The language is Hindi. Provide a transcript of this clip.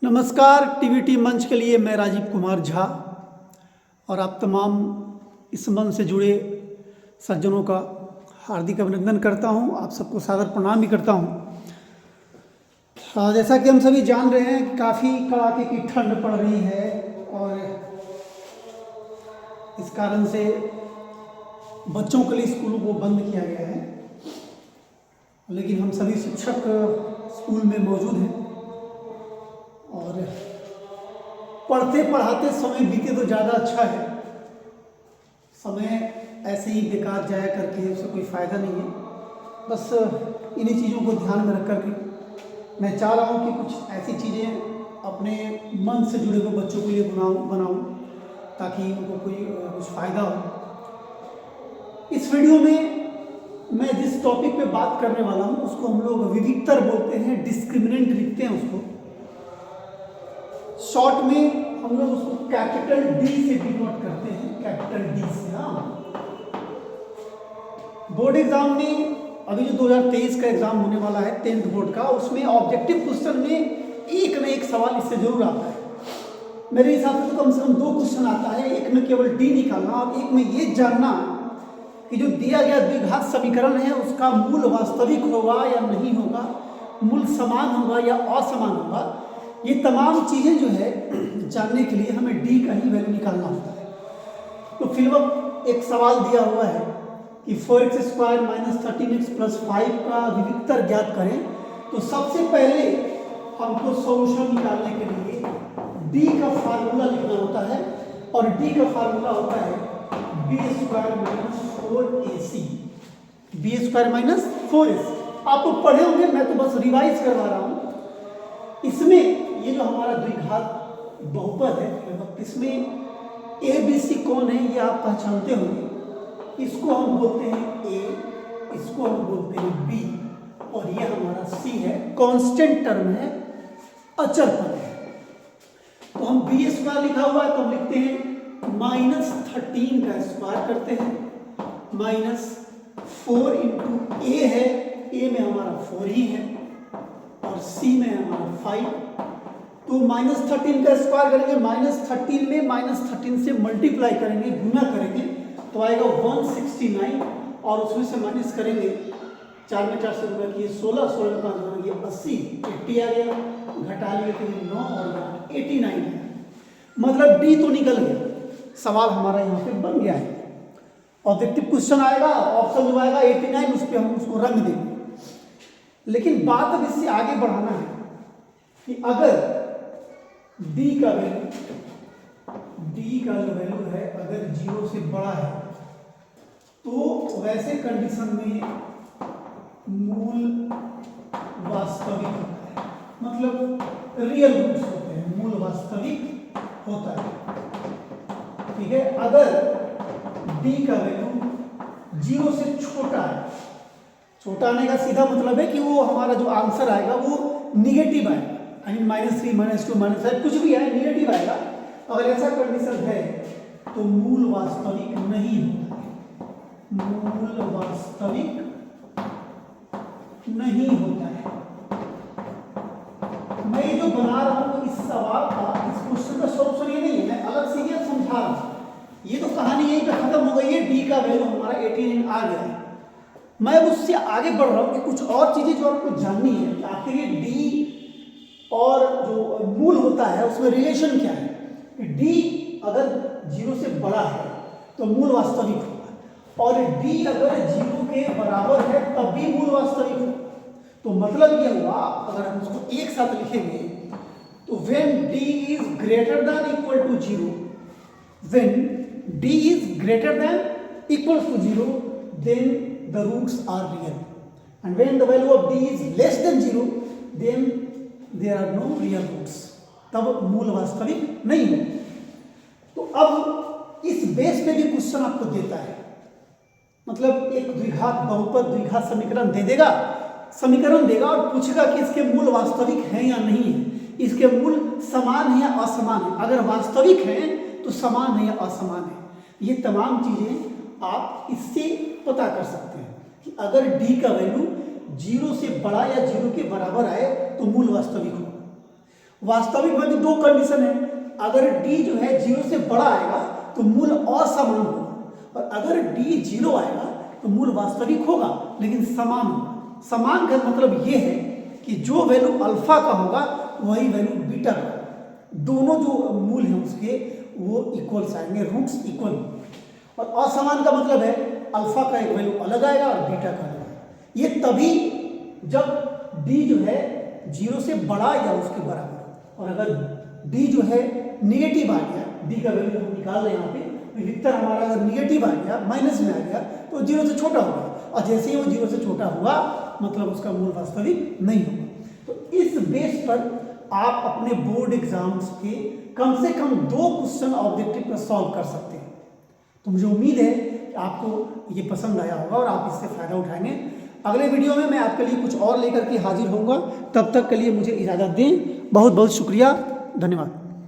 नमस्कार, टीवीटी मंच के लिए मैं राजीव कुमार झा और आप तमाम इस मंच से जुड़े सज्जनों का हार्दिक अभिनंदन करता हूं। आप सबको सादर प्रणाम भी करता हूं। जैसा कि हम सभी जान रहे हैं कि काफ़ी कड़ाके की ठंड पड़ रही है और इस कारण से बच्चों के लिए स्कूलों को बंद किया गया है, लेकिन हम सभी शिक्षक स्कूल में मौजूद हैं और पढ़ते पढ़ाते समय बीते तो ज़्यादा अच्छा है। समय ऐसे ही बेकार जाया करके उससे कोई फ़ायदा नहीं है। बस इन्हीं चीज़ों को ध्यान में रख करके मैं चाह रहा हूँ कि कुछ ऐसी चीज़ें अपने मन से जुड़े हुए बच्चों के लिए बनाऊँ ताकि उनको कुछ फ़ायदा हो। इस वीडियो में मैं जिस टॉपिक पे बात करने वाला हूँ उसको हम लोग विविक्तर बोलते हैं, डिस्क्रिमिनेंट लिखते हैं उसको। शॉर्ट में हम लोग उसको कैपिटल डी से डिनोट करते हैं, कैपिटल डी से। हाँ, बोर्ड एग्जाम में अभी जो 2023 का एग्जाम होने वाला है 10th बोर्ड का, उसमें ऑब्जेक्टिव क्वेश्चन में एक न एक सवाल इससे जरूर आता है। मेरे हिसाब से तो कम से कम 2 क्वेश्चन आता है, एक में केवल डी निकालना और एक में ये जानना कि जो दिया गया द्विघात समीकरण है उसका मूल वास्तविक होगा या नहीं होगा, मूल समान होगा या असमान होगा। ये तमाम चीज़ें जो है जानने के लिए हमें डी का ही वैल्यू निकालना होता है। तो फिलहाल एक सवाल दिया हुआ है कि 4x² - 13x + 5 का विविक्तर ज्ञात करें। तो सबसे पहले हमको सॉल्यूशन निकालने के लिए डी का फार्मूला लिखना होता है और डी का फार्मूला होता है b² - 4ac। b² - 4ac आप तो पढ़े होंगे, मैं तो बस रिवाइज करवा रहा हूँ। इसमें ये जो हमारा द्विघात बहुपद है, इसमें ए बी सी कौन है ये आप पहचानते होंगे। इसको हम बोलते हैं ए, इसको हम बोलते हैं बी और ये हमारा सी है, कांस्टेंट टर्म है, अचर पद है। तो हम b² लिखा हुआ है तो हम लिखते हैं -13 का स्क्वायर करते हैं, -4 × ए है, ए में हमारा 4 ही है और सी में हमारा 5। तो -13 का स्क्वायर करेंगे, -13 में -13 से मल्टीप्लाई करेंगे, गुना करेंगे तो आएगा 169 और उसमें से माइनस करेंगे, 4 में 4 से गुना किए 16, 16 में 5 गुना किए 80, 80 आ गया, घटा लिए तो 9 और 89 है। मतलब डी तो निकल गया, सवाल हमारा यहाँ पे बन गया है। ऑब्जेक्टिव क्वेश्चन आएगा, ऑप्शन जो आएगा 89, उस पर हम उसको रंग देंगे। लेकिन बात अब इससे आगे बढ़ाना है कि अगर d का जो वैल्यू है अगर 0 से बड़ा है तो वैसे कंडीशन में मूल वास्तविक होता है, मतलब रियल रूट्स होते हैं, मूल वास्तविक होता है। ठीक है, अगर d का वैल्यू 0 से छोटा है, छोटा आने का सीधा मतलब है कि वो हमारा जो आंसर आएगा वो निगेटिव आएगा, -3 -2 -5 कुछ भी है, निगेटिव आएगा। अगर ऐसा कंडीशन है तो मूल वास्तविक नहीं होता है, मूल वास्तविक नहीं होता है। मैं ये जो बना रहा हूं इस सवाल का, इस क्वेश्चन का सॉल्यूशन ये नहीं है, मैं अलग से ये समझा रहा हूं। ये तो कहानी यहीं पे खत्म हो गई है, डी का वैल्यू हमारा 89 आ गया है। मैं उससे आगे बढ़ रहा हूं कि कुछ और चीजें जो आपको जाननी है कि आखिर ये डी और जो मूल होता है उसमें रिलेशन क्या है। डी अगर 0 से बड़ा है तो मूल वास्तविक होगा और डी अगर 0 के बराबर है तब भी मूल वास्तविक होगा। तो मतलब ये हुआ, अगर हम उसको एक साथ लिखेंगे तो when d is greater than equal to 0, when d is greater than equals to 0, then the roots are real, and when the value of d is less than 0, then there are no real roots, तब मूल वास्तविक नहीं है। तो अब इस बेस पे भी क्वेश्चन आपको देता है, मतलब एक द्विघात बहुपद द्विघात समीकरण दे देगा, समीकरण देगा और पूछेगा कि इसके मूल वास्तविक हैं या नहीं है, इसके मूल समान है या असमान है। अगर वास्तविक है तो समान है या असमान है। ये तमाम चीजें आप इससे पता कर सकते हैं कि अगर डी का वैल्यू 0 से बड़ा या 0 के बराबर आए तो मूल वास्तविक होगा वास्तविक में भी दो कंडीशन है, अगर डी जो है 0 से बड़ा आएगा तो मूल असमान होगा, और अगर डी 0 आएगा तो मूल वास्तविक होगा लेकिन समान होगा। समान का मतलब ये है कि जो वैल्यू अल्फा का होगा वही वैल्यू बीटा का होगा, दोनों जो मूल हैं उसके वो इक्वल्स आएंगे, रूट्स इक्वल। और असमान का मतलब है अल्फा का एक वैल्यू अलग आएगा और बीटा का अलग आएगा। ये तभी जब डी जो है 0 से बड़ा या उसके बराबर, और अगर डी जो है निगेटिव आ गया, डी का वैल्यू हम निकाल रहे हैं यहाँ पे, विक्टर हमारा अगर निगेटिव आ गया, माइनस में आ गया, तो 0 से छोटा होगा, और जैसे ही वो 0 से छोटा हुआ मतलब उसका मूल वास्तविक नहीं होगा। तो इस बेस पर आप अपने बोर्ड एग्जाम्स के कम से कम 2 क्वेश्चन ऑब्जेक्टिव पर सॉल्व कर सकते हैं। तो मुझे उम्मीद है कि आपको ये पसंद आया होगा और आप इससे फ़ायदा उठाएंगे। अगले वीडियो में मैं आपके लिए कुछ और लेकर के हाजिर होऊंगा, तब तक के लिए मुझे इजाज़त दें। बहुत बहुत शुक्रिया, धन्यवाद।